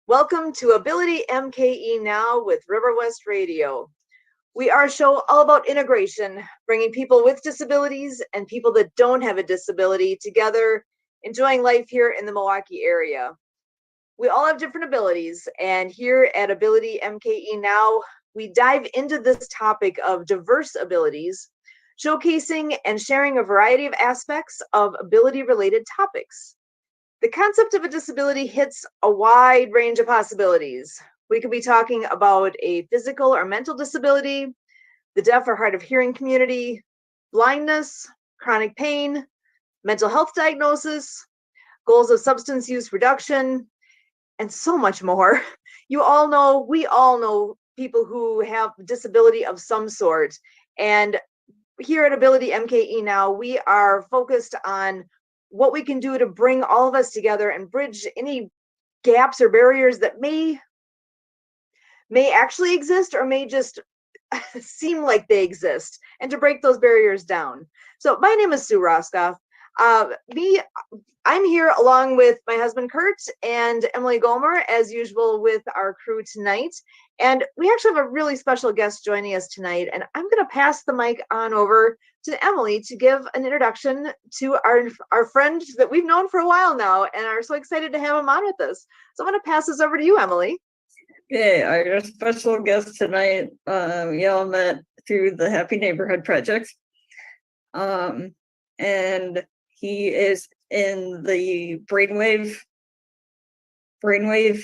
Welcome to AbilityMKE Now with River West Radio. We are a show all about integration, bringing people with disabilities and people that don't have a disability together, enjoying life here in the Pewaukee area. We all have different abilities, and here at AbilityMKE Now, we dive into this topic of diverse abilities, showcasing and sharing a variety of aspects of ability-related topics. The concept of a disability hits a wide range of possibilities. We could be talking about a physical or mental disability, the deaf or hard of hearing community, blindness, chronic pain, mental health diagnosis, goals of substance use reduction, and so much more. We all know people who have disability of some sort. And here at AbilityMKE Now, we are focused on what we can do to bring all of us together and bridge any gaps or barriers that may actually exist or may just seem like they exist, and to break those barriers down. So my name is Sue Roskopf. I'm here along with my husband Kurt and Emily Gollmer, as usual, with our crew tonight. And we actually have a really special guest joining us tonight. And I'm going to pass the mic on over to Emily to give an introduction to our friend that we've known for a while now and are so excited to have him on with us. So I'm going to pass this over to you, Emily. Okay, our special guest tonight, we all met through the Happy Neighborhood Project. And he is in the brainwave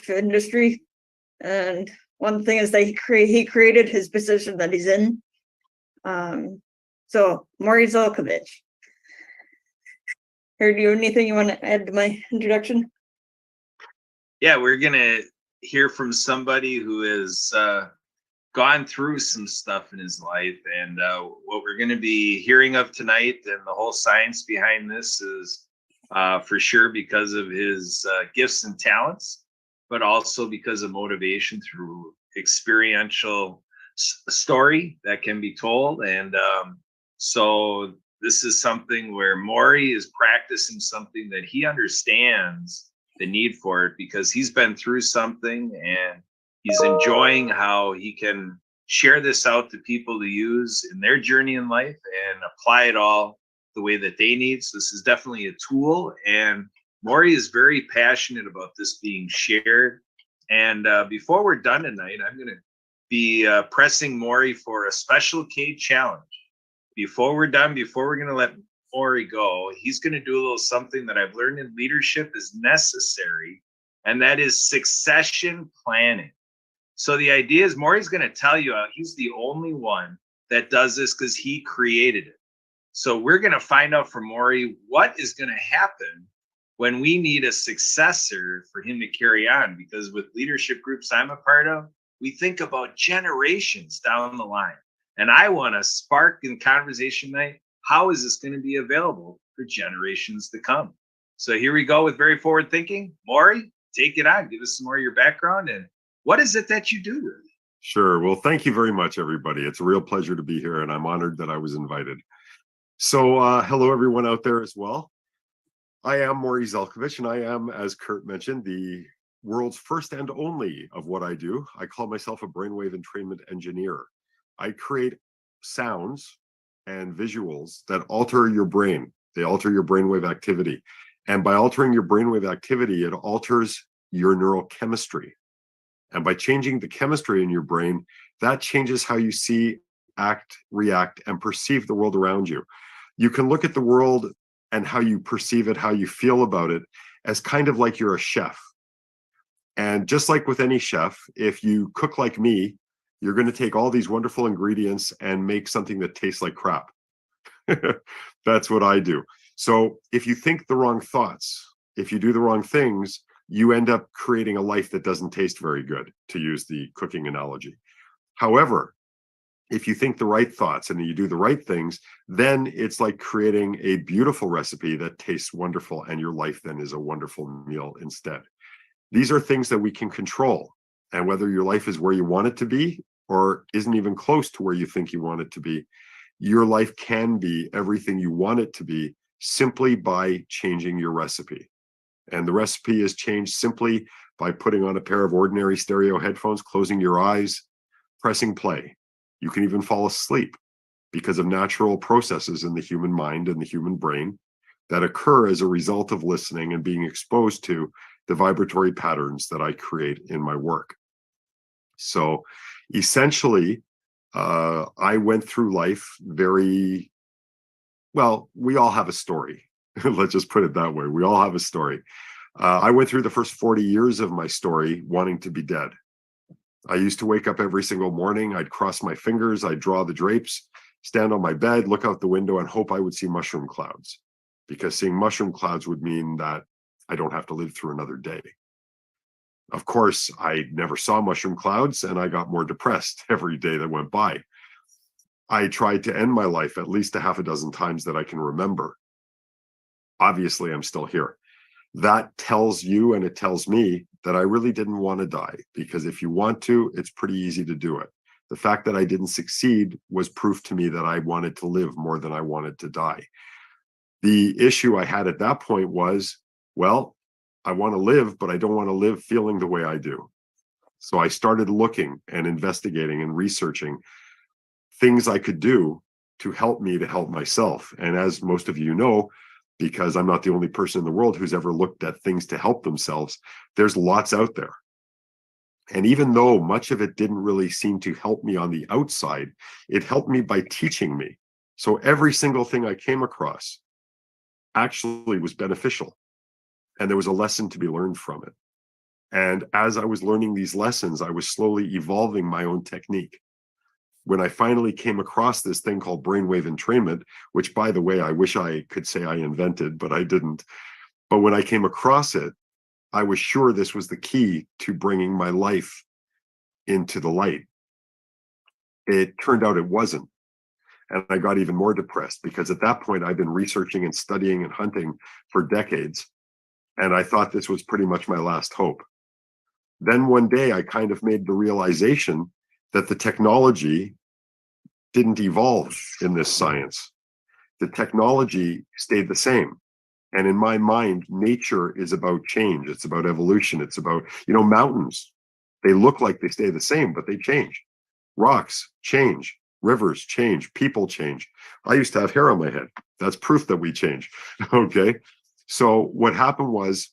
industry. And one thing is that he created his position that he's in. So Morry Zelcovitch. Do you have anything you want to add to my introduction? Yeah, we're gonna hear from somebody who has gone through some stuff in his life, and what we're going to be hearing of tonight and the whole science behind this is for sure because of his gifts and talents, but also because of motivation through experiential story that can be told. And so this is something where Morry is practicing something that he understands the need for it, because he's been through something and he's enjoying how he can share this out to people to use in their journey in life and apply it all the way that they need. So this is definitely a tool, and Morry is very passionate about this being shared. And before we're done tonight, I'm going to be pressing Morry for a special K challenge. Before we're done, before we're going to let Morry go, he's going to do a little something that I've learned in leadership is necessary, and that is succession planning. So the idea is Morry's going to tell you he's the only one that does this because he created it. So we're going to find out from Morry what is going to happen when we need a successor for him to carry on, because with leadership groups I'm a part of, we think about generations down the line. And I want to spark in conversation tonight, how is this going to be available for generations to come? So here we go with very forward thinking. Morry, take it on. Give us some more of your background and what is it that you do, really? Sure. Well, thank you very much, everybody. It's a real pleasure to be here, and I'm honored that I was invited. So hello, everyone out there as well. I am Morry Zelcovitch, and I am, as Kurt mentioned, the world's first and only of what I do. I call myself a Brainwave Entrainment Engineer. I create sounds and visuals that alter your brain. They alter your brainwave activity. And by altering your brainwave activity, it alters your neurochemistry. And by changing the chemistry in your brain, that changes how you see, act, react, and perceive the world around you. You can look at the world and how you perceive it, how you feel about it, as kind of like you're a chef. And just like with any chef, if you cook like me, you're going to take all these wonderful ingredients and make something that tastes like crap. That's what I do. So if you think the wrong thoughts, if you do the wrong things, you end up creating a life that doesn't taste very good, to use the cooking analogy. However, if you think the right thoughts and you do the right things, then it's like creating a beautiful recipe that tastes wonderful, and your life then is a wonderful meal instead. These are things that we can control. And whether your life is where you want it to be or isn't even close to where you think you want it to be, your life can be everything you want it to be simply by changing your recipe. And the recipe is changed simply by putting on a pair of ordinary stereo headphones, closing your eyes, pressing play. You can even fall asleep because of natural processes in the human mind and the human brain that occur as a result of listening and being exposed to the vibratory patterns that I create in my work. So essentially, I went through life very well. We all have a story. Let's just put it that way. We all have a story. I went through the first 40 years of my story wanting to be dead. I used to wake up every single morning. I'd cross my fingers. I'd draw the drapes, stand on my bed, look out the window, and hope I would see mushroom clouds, because seeing mushroom clouds would mean that I don't have to live through another day. Of course, I never saw mushroom clouds, and I got more depressed every day that went by. I tried to end my life at least a half a dozen times that I can remember. Obviously, I'm still here. That tells you and it tells me that I really didn't want to die, because if you want to, it's pretty easy to do it. The fact that I didn't succeed was proof to me that I wanted to live more than I wanted to die. The issue I had at that point was, well, I want to live, but I don't want to live feeling the way I do. So I started looking and investigating and researching things I could do to help me to help myself. And as most of you know, because I'm not the only person in the world who's ever looked at things to help themselves, there's lots out there. And even though much of it didn't really seem to help me on the outside, it helped me by teaching me. So every single thing I came across actually was beneficial. And there was a lesson to be learned from it. And as I was learning these lessons, I was slowly evolving my own technique. When I finally came across this thing called brainwave entrainment, which, by the way, I wish I could say I invented, but I didn't. But when I came across it, I was sure this was the key to bringing my life into the light. It turned out it wasn't. And I got even more depressed, because at that point, I'd been researching and studying and hunting for decades. And I thought this was pretty much my last hope. Then one day I kind of made the realization that the technology didn't evolve in this science. The technology stayed the same. And in my mind, nature is about change. It's about evolution. It's about, mountains. They look like they stay the same, but they change. Rocks change. Rivers change. People change. I used to have hair on my head. That's proof that we change. Okay. So what happened was,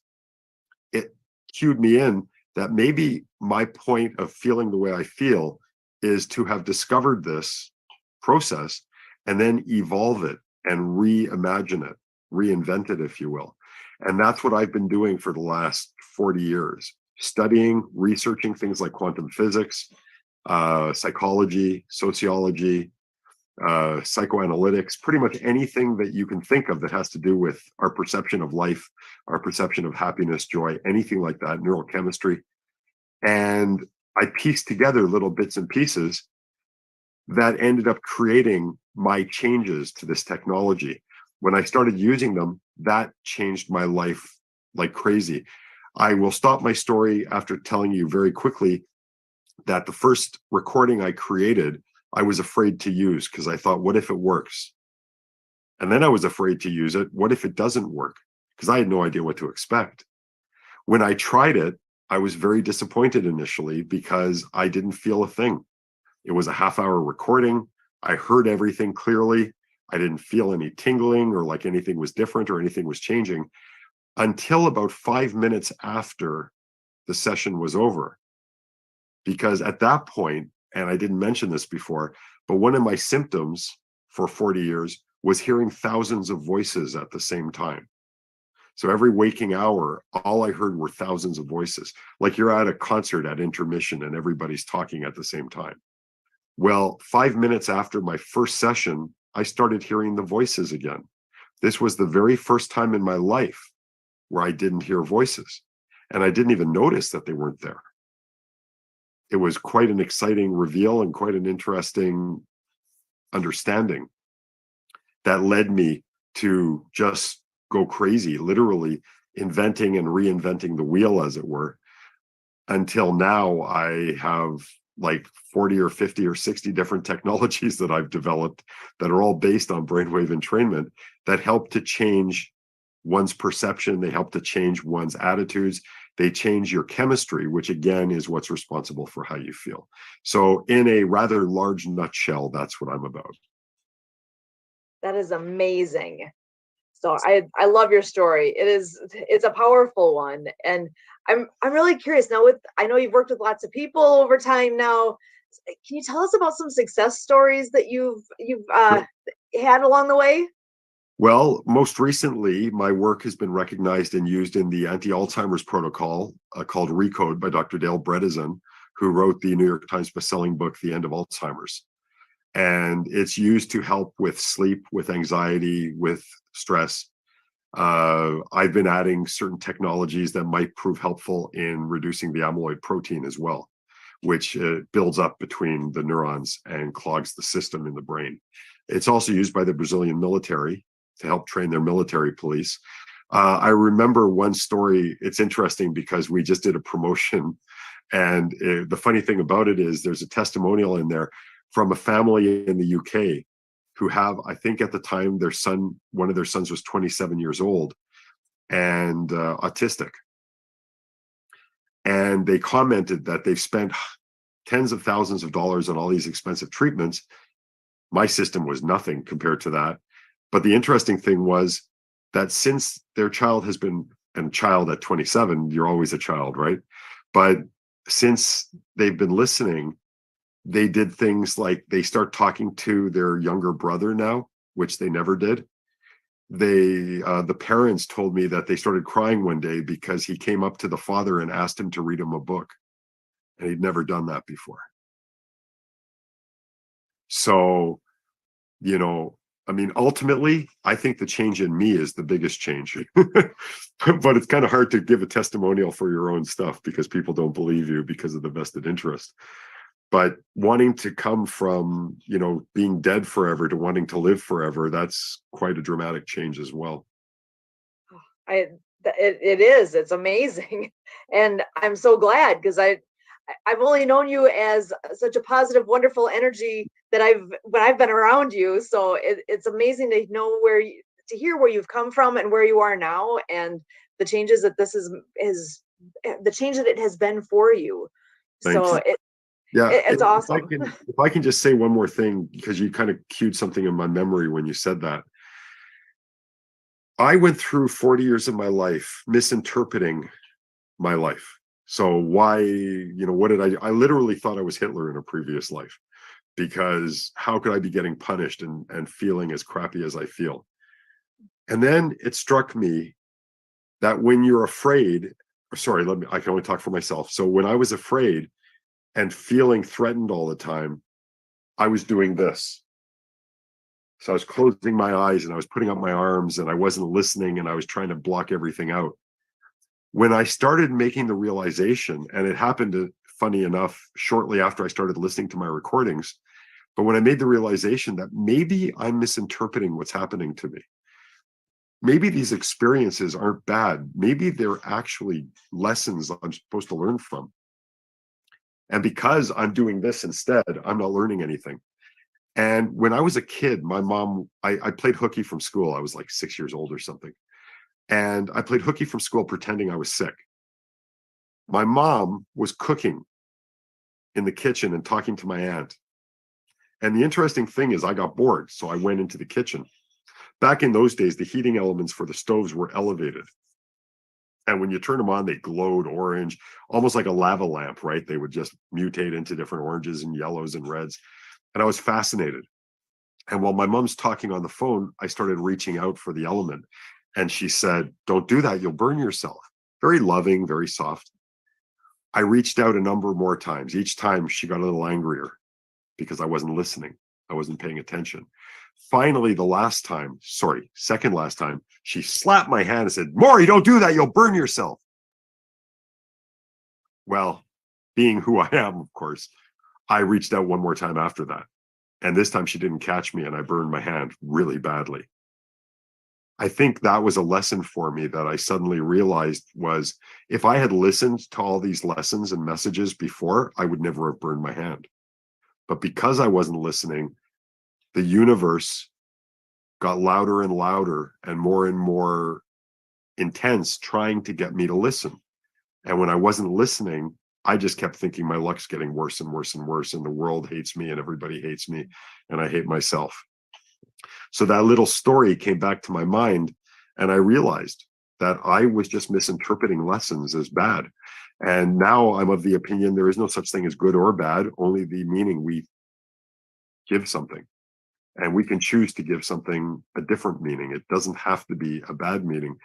it cued me in that maybe my point of feeling the way I feel is to have discovered this process and then evolve it and reimagine it, reinvent it, if you will. And that's what I've been doing for the last 40 years, studying, researching things like quantum physics, psychology, sociology, psychoanalytics, pretty much anything that you can think of that has to do with our perception of life, our perception of happiness, joy, anything like that, neurochemistry. And I pieced together little bits and pieces that ended up creating my changes to this technology. When I started using them, that changed my life like crazy. I will stop my story after telling you very quickly that the first recording I created, I was afraid to use, because I thought, what if it works? And then I was afraid to use it. What if it doesn't work? Because I had no idea what to expect. When I tried it, I was very disappointed initially, because I didn't feel a thing. It was a half-hour recording. I heard everything clearly. I didn't feel any tingling or like anything was different or anything was changing until about 5 minutes after the session was over. Because at that point, and I didn't mention this before, but one of my symptoms for 40 years was hearing thousands of voices at the same time. So every waking hour, all I heard were thousands of voices, like you're at a concert at intermission and everybody's talking at the same time. Well, 5 minutes after my first session, I started hearing the voices again. This was the very first time in my life where I didn't hear voices, and I didn't even notice that they weren't there. It was quite an exciting reveal and quite an interesting understanding that led me to just go crazy, literally inventing and reinventing the wheel, as it were, until now I have like 40 or 50 or 60 different technologies that I've developed that are all based on brainwave entrainment that help to change one's perception. They help to change one's attitudes. They change your chemistry, which again is what's responsible for how you feel. So in a rather large nutshell, that's what I'm about. That is amazing. So I love your story. It's a powerful one, and I'm really curious now. I know you've worked with lots of people over time now. Can you tell us about some success stories that you've had along the way? Well, most recently, my work has been recognized and used in the anti-Alzheimer's protocol called RECODE by Dr. Dale Bredesen, who wrote the New York Times bestselling book, The End of Alzheimer's. And it's used to help with sleep, with anxiety, with stress. I've been adding certain technologies that might prove helpful in reducing the amyloid protein as well, which builds up between the neurons and clogs the system in the brain. It's also used by the Brazilian military to help train their military police. I remember one story. It's interesting because we just did a promotion, and the funny thing about it is there's a testimonial in there from a family in the UK who have, I think at the time, one of their sons was 27 years old and autistic. And they commented that they've spent tens of thousands of dollars on all these expensive treatments. My system was nothing compared to that. But the interesting thing was that since their child has been, and child at 27, you're always a child, right? But since they've been listening, they did things like they start talking to their younger brother now, which they never did. The parents told me that they started crying one day because he came up to the father and asked him to read him a book. And he'd never done that before. So, I mean, ultimately, I think the change in me is the biggest change. But it's kind of hard to give a testimonial for your own stuff because people don't believe you because of the vested interest. But wanting to come from, being dead forever to wanting to live forever, that's quite a dramatic change as well. It is. It's amazing. And I'm so glad because I've only known you as such a positive, wonderful energy that when I've been around you. So it's amazing to know to hear where you've come from and where you are now, and the changes that this is the change that it has been for you. Thank So you. Yeah, it's awesome. If I can just say one more thing, because you kind of cued something in my memory when you said that. I went through 40 years of my life misinterpreting my life. So why, what did I literally thought I was Hitler in a previous life, because how could I be getting punished and feeling as crappy as I feel? And then it struck me that when you're afraid, I can only talk for myself. So when I was afraid and feeling threatened all the time, I was doing this. So I was closing my eyes and I was putting up my arms and I wasn't listening and I was trying to block everything out. When I started making the realization, and it happened, funny enough, shortly after I started listening to my recordings, but when I made the realization that maybe I'm misinterpreting what's happening to me, maybe these experiences aren't bad, maybe they're actually lessons I'm supposed to learn from. And because I'm doing this instead, I'm not learning anything. And when I was a kid, my mom, I played hooky from school. I was like 6 years old or something. And I played hooky from school pretending I was sick. My mom was cooking in the kitchen and talking to my aunt. And the interesting thing is I got bored, so I went into the kitchen. Back in those days, the heating elements for the stoves were elevated. And when you turn them on, they glowed orange, almost like a lava lamp, right? They would just mutate into different oranges and yellows and reds. And I was fascinated. And while my mom's talking on the phone, I started reaching out for the element. And she said, "Don't do that. You'll burn yourself." Very loving, very soft. I reached out a number more times. Each time she got a little angrier because I wasn't listening. I wasn't paying attention. Finally, second last time, she slapped my hand and said, "Morry, don't do that. You'll burn yourself." Well, being who I am, of course, I reached out one more time after that. And this time she didn't catch me and I burned my hand really badly. I think that was a lesson for me that I suddenly realized was if I had listened to all these lessons and messages before, I would never have burned my hand. But because I wasn't listening, the universe got louder and louder and more intense trying to get me to listen. And when I wasn't listening, I just kept thinking my luck's getting worse and worse and worse, and the world hates me and everybody hates me and I hate myself. So that little story came back to my mind, and I realized that I was just misinterpreting lessons as bad. And now I'm of the opinion there is no such thing as good or bad, only the meaning we give something. And we can choose to give something a different meaning. It doesn't have to be a bad meaning.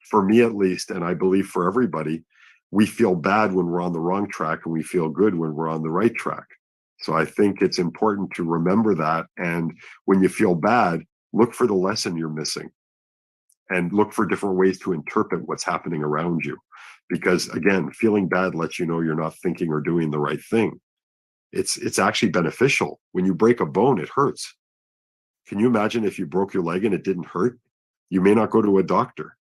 For me at least, and I believe for everybody, we feel bad when we're on the wrong track and we feel good when we're on the right track. So I think it's important to remember that. And when you feel bad, look for the lesson you're missing and look for different ways to interpret what's happening around you. Because again, feeling bad lets you know you're not thinking or doing the right thing. It's actually beneficial. When you break a bone, it hurts. Can you imagine if you broke your leg and it didn't hurt? You may not go to a doctor.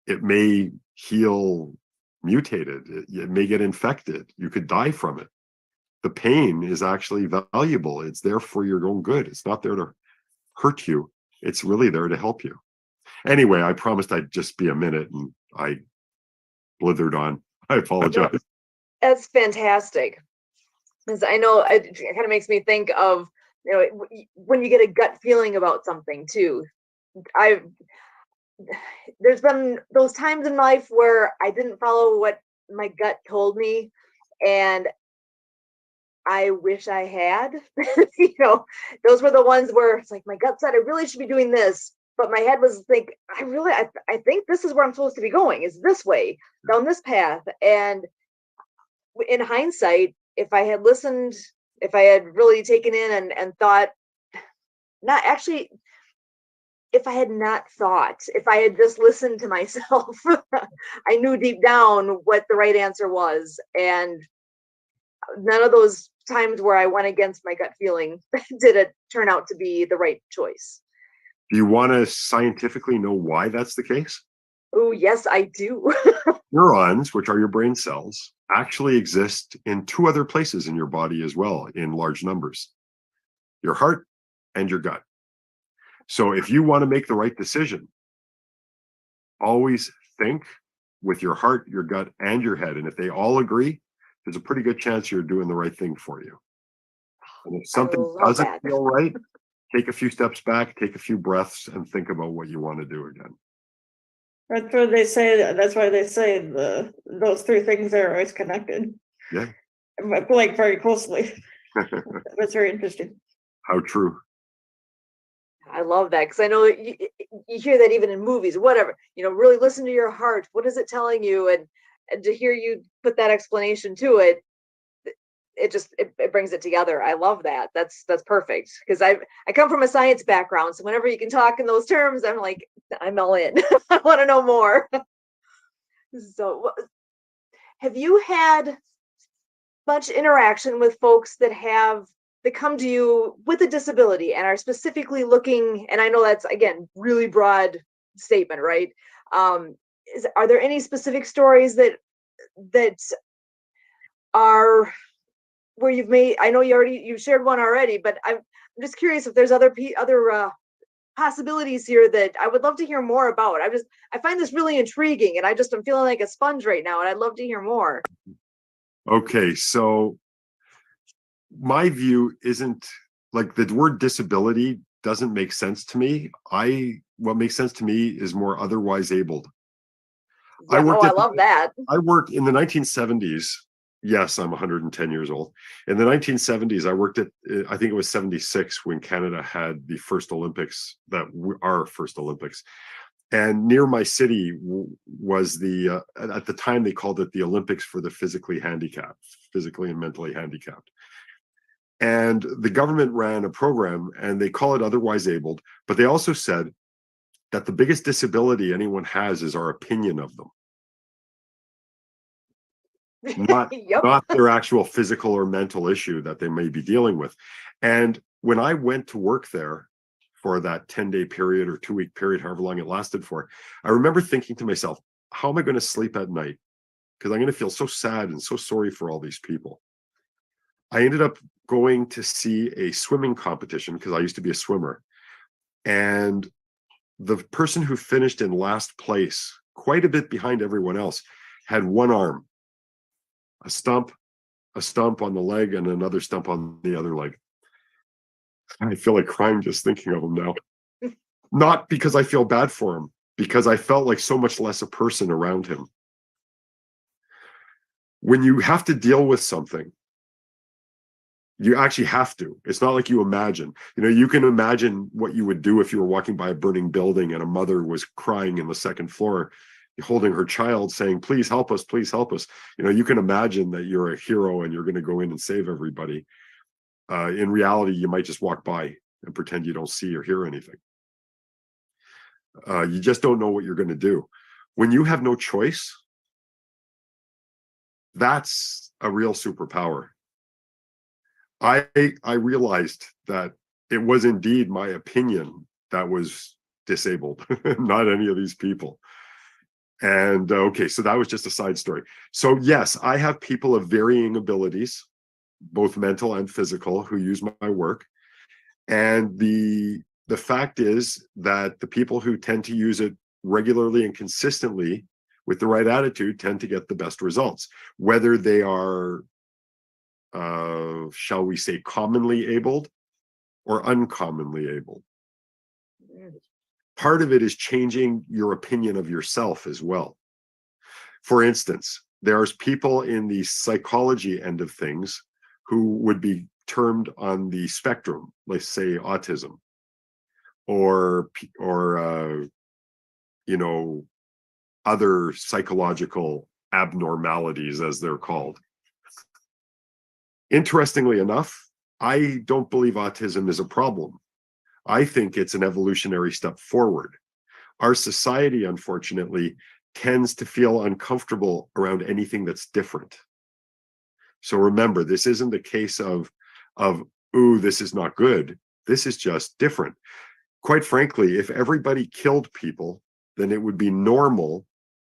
It may heal mutated. It may get infected. You could die from it. The pain is actually valuable. It's there for your own good. It's not there to hurt you. It's really there to help you. Anyway, I promised I'd just be a minute, and I blithered on. I apologize. That's fantastic. Because I know it kind of makes me think of, you know, when you get a gut feeling about something too. There's been those times in life where I didn't follow what my gut told me, and I wish I had. You know, those were the ones where it's like my gut said I really should be doing this, but my head was like, I think this is where I'm supposed to be going, is this way, down this path. And in hindsight, if I had listened, if I had really taken in and thought, not actually, if I had not thought, if I had just listened to myself, I knew deep down what the right answer was. And none of those times where I went against my gut feeling did it turn out to be the right choice. Do you want to scientifically know why that's the case? Oh, yes, I do. Neurons, which are your brain cells, actually exist in two other places in your body as well, in large numbers: your heart and your gut. So if you want to make the right decision, always think with your heart, your gut, and your head. And if they all agree, there's a pretty good chance you're doing the right thing for you. And if something doesn't feel right, take a few steps back, take a few breaths, and think about what you want to do again. That's what they say. That's why they say those three things are always connected. Yeah. Like very closely. That's very interesting. How true. I love that, because I know you hear that even in movies, whatever, you know, really listen to your heart. What is it telling you? And to hear you put that explanation to it, it brings it together. I love that. That's perfect, because I come from a science background, so whenever you can talk in those terms, I'm like, I'm all in. I want to know more. So have you had much interaction with folks that come to you with a disability and are specifically looking, and I know that's, again, really broad statement, right? Are there any specific stories that are where you've made, I know you shared one already, but I'm just curious if there's other possibilities here that I would love to hear more about. I find this really intriguing, and I'm feeling like a sponge right now, and I'd love to hear more. Okay, so my view isn't, like, the word disability doesn't make sense to me. What makes sense to me is more otherwise abled. Yeah, I love that. I worked in the 1970s. Yes, I'm 110 years old. In the 1970s, I worked at, I think it was 76, when Canada had the first Olympics, our first Olympics. And near my city was at the time they called it the Olympics for the physically handicapped, physically and mentally handicapped. And the government ran a program, and they call it otherwise abled, but they also said that the biggest disability anyone has is our opinion of them. Not their actual physical or mental issue that they may be dealing with. And when I went to work there for that 10-day period or 2-week period, however long it lasted for, I remember thinking to myself, how am I going to sleep at night? Because I'm going to feel so sad and so sorry for all these people. I ended up going to see a swimming competition, because I used to be a swimmer. And the person who finished in last place, quite a bit behind everyone else, had one arm, a stump on the leg, and another stump on the other leg. I feel like crying just thinking of him now. Not because I feel bad for him, because I felt like so much less a person around him. When you have to deal with something, you actually have to. It's not like you imagine. You know, you can imagine what you would do if you were walking by a burning building and a mother was crying in the second floor, holding her child saying, please help us, please help us. You know, you can imagine that you're a hero and you're going to go in and save everybody. In reality, you might just walk by and pretend you don't see or hear anything. You just don't know what you're going to do. When you have no choice, that's a real superpower. I realized that it was indeed my opinion that was disabled, not any of these people. And okay, so that was just a side story. So yes, I have people of varying abilities, both mental and physical, who use my work. And the fact is that the people who tend to use it regularly and consistently with the right attitude tend to get the best results, whether they are shall we say, commonly abled or uncommonly abled. Part of it is changing your opinion of yourself as well. For instance, there's people in the psychology end of things who would be termed on the spectrum, let's say autism, or you know, other psychological abnormalities, as they're called. Interestingly enough, I don't believe autism is a problem. I think it's an evolutionary step forward. Our society, unfortunately, tends to feel uncomfortable around anything that's different. So remember, this isn't a case of ooh, this is not good. This is just different. Quite frankly, if everybody killed people, then it would be normal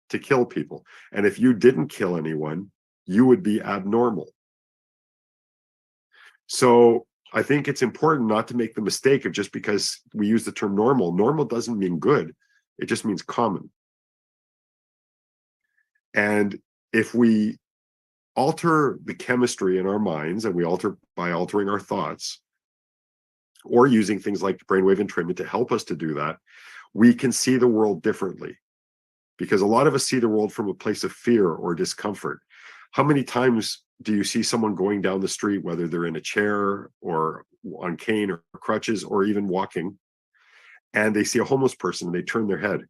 to kill people. And if you didn't kill anyone, you would be abnormal. So I think it's important not to make the mistake of, just because we use the term normal, normal doesn't mean good. It just means common. And if we alter the chemistry in our minds, and we alter by altering our thoughts, or using things like brainwave entrainment to help us to do that, we can see the world differently. Because a lot of us see the world from a place of fear or discomfort. How many times do you see someone going down the street, whether they're in a chair or on cane or crutches or even walking, and they see a homeless person and they turn their head?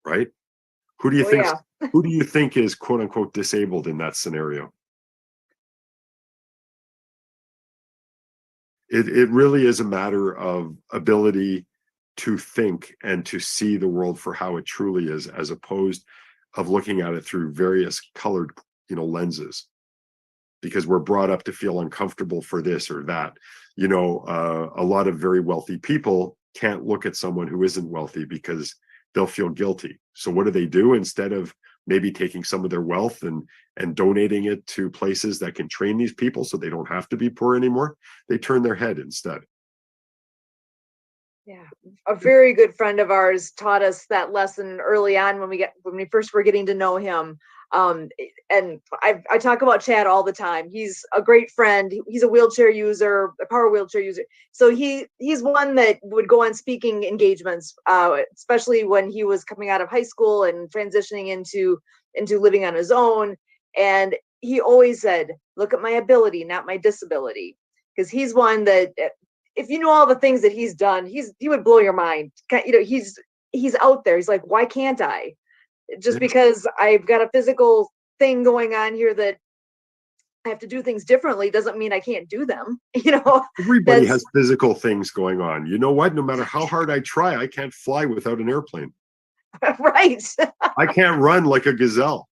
Right? Who do you think? Yeah. Who do you think is quote unquote disabled in that scenario? It really is a matter of ability to think and to see the world for how it truly is, as opposed of looking at it through various colored, lenses, because we're brought up to feel uncomfortable for this or that. A lot of very wealthy people can't look at someone who isn't wealthy because they'll feel guilty. So what do? Instead of maybe taking some of their wealth and donating it to places that can train these people so they don't have to be poor anymore, they turn their head instead. Yeah, a very good friend of ours taught us that lesson early on when we first were getting to know him. And I talk about Chad all the time. He's a great friend. He's a wheelchair user, a power wheelchair user. So he's one that would go on speaking engagements, especially when he was coming out of high school and transitioning into living on his own. And he always said, "Look at my ability, not my disability," because he's one that, if you know all the things that he's done, he would blow your mind. He's out there. He's like, why can't I? Just because I've got a physical thing going on here that I have to do things differently doesn't mean I can't do them. Everybody has physical things going on. You know what? No matter how hard I try, I can't fly without an airplane. Right. I can't run like a gazelle.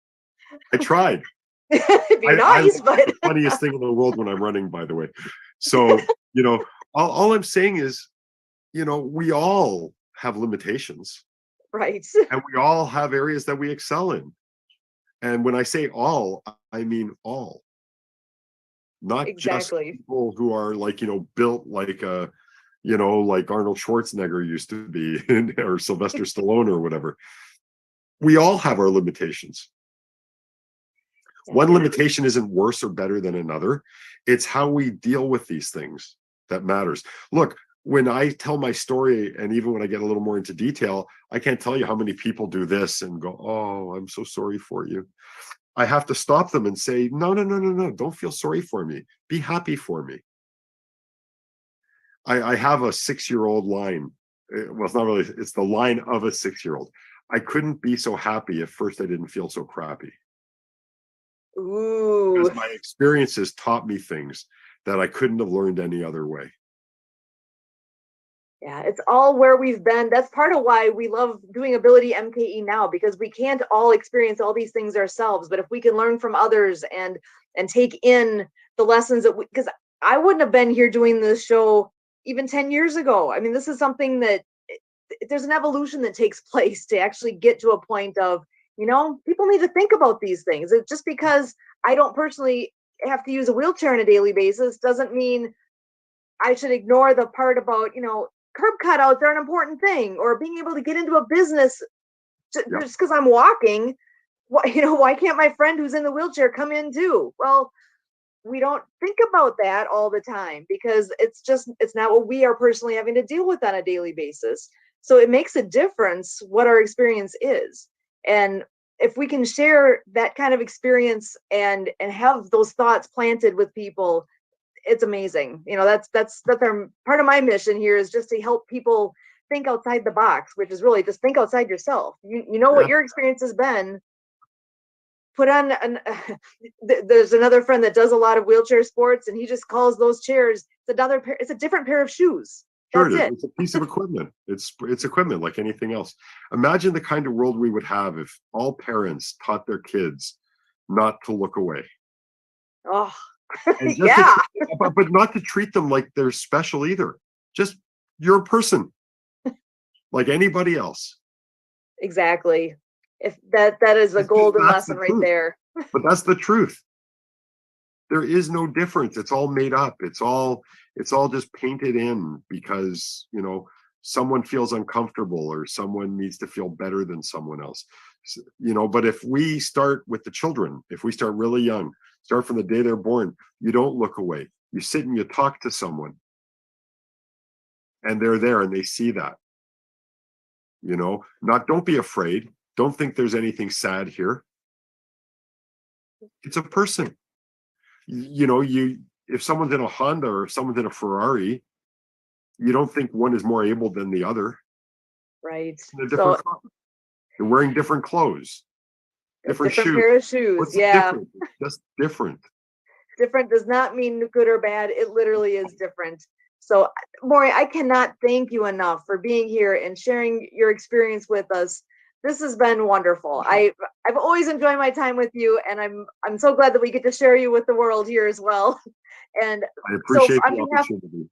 I tried. It'd be nice, but the funniest thing in the world when I'm running, by the way. So, all I'm saying is, we all have limitations. Right. And we all have areas that we excel in. And when I say all, I mean all. Not exactly. just people who are built like a like Arnold Schwarzenegger used to be, or Sylvester Stallone or whatever. We all have our limitations. One limitation isn't worse or better than another. It's how we deal with these things that matters. Look, when I tell my story, and even when I get a little more into detail, I can't tell you how many people do this and go, oh, I'm so sorry for you. I have to stop them and say, no, don't feel sorry for me. Be happy for me. I have a 6-year-old line. Well, it's not really, it's the line of a 6-year-old. I couldn't be so happy if first I didn't feel so crappy. Ooh. Because my experiences taught me things that I couldn't have learned any other way. Yeah, it's all where we've been. That's part of why we love doing AbilityMKE Now, because we can't all experience all these things ourselves. But if we can learn from others and take in the lessons that because I wouldn't have been here doing this show even 10 years ago. I mean, this is something that there's an evolution that takes place to actually get to a point of, people need to think about these things. It's just because I don't personally have to use a wheelchair on a daily basis doesn't mean I should ignore the part about, curb cutouts are an important thing, or being able to get into a business just because I'm walking. Why can't my friend who's in the wheelchair come in too? Well, we don't think about that all the time because it's not what we are personally having to deal with on a daily basis. So it makes a difference what our experience is. And if we can share that kind of experience and have those thoughts planted with people, it's amazing. That's part of my mission here is just to help people think outside the box, which is really just think outside yourself. What your experience has been. Put on there's another friend that does a lot of wheelchair sports, and he just calls those chairs it's a different pair of shoes. Sure, it's a piece of equipment. It's equipment like anything else. Imagine the kind of world we would have if all parents taught their kids not to look away. Oh, yeah. But not to treat them like they're special either. Just you're a person like anybody else. Exactly. If that is a golden lesson right there. But that's the truth. There is no difference. It's all made up. It's all just painted in because, someone feels uncomfortable or someone needs to feel better than someone else. But if we start with the children, if we start really young, start from the day they're born, you don't look away. You sit and you talk to someone. And they're there and they see that. Don't be afraid. Don't think there's anything sad here. It's a person. If someone's in a Honda or if someone's in a Ferrari, you don't think one is more able than the other. Right. They're wearing different clothes, different shoes. Pair of shoes. What's different? It's just different. Different does not mean good or bad. It literally is different. So, Morry, I cannot thank you enough for being here and sharing your experience with us. This has been wonderful. I've always enjoyed my time with you, and I'm so glad that we get to share you with the world here as well. And I appreciate the opportunity.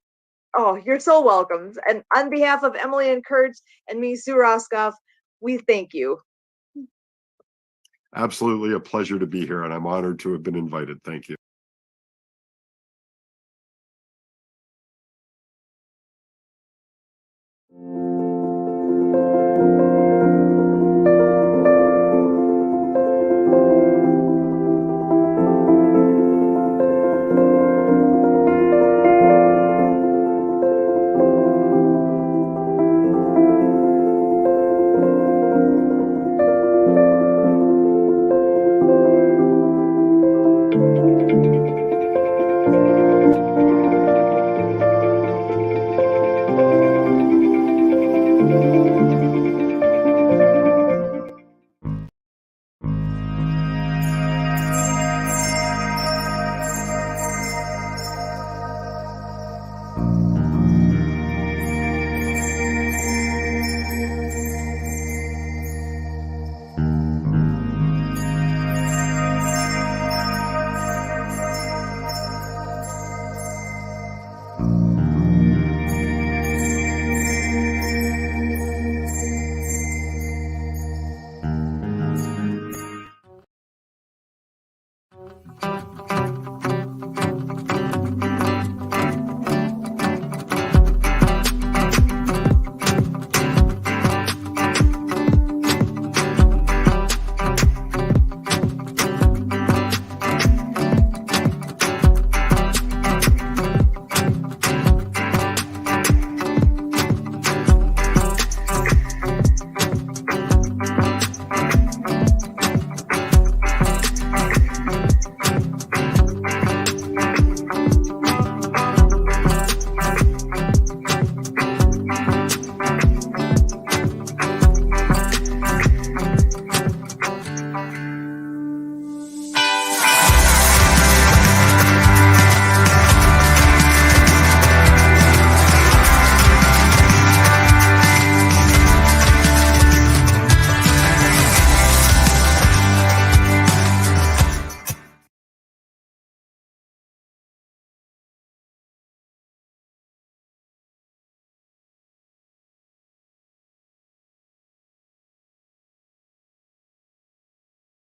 Oh, you're so welcome. And on behalf of Emily and Kurt and me, Sue Roskopf, we thank you. Absolutely a pleasure to be here, and I'm honored to have been invited. Thank you.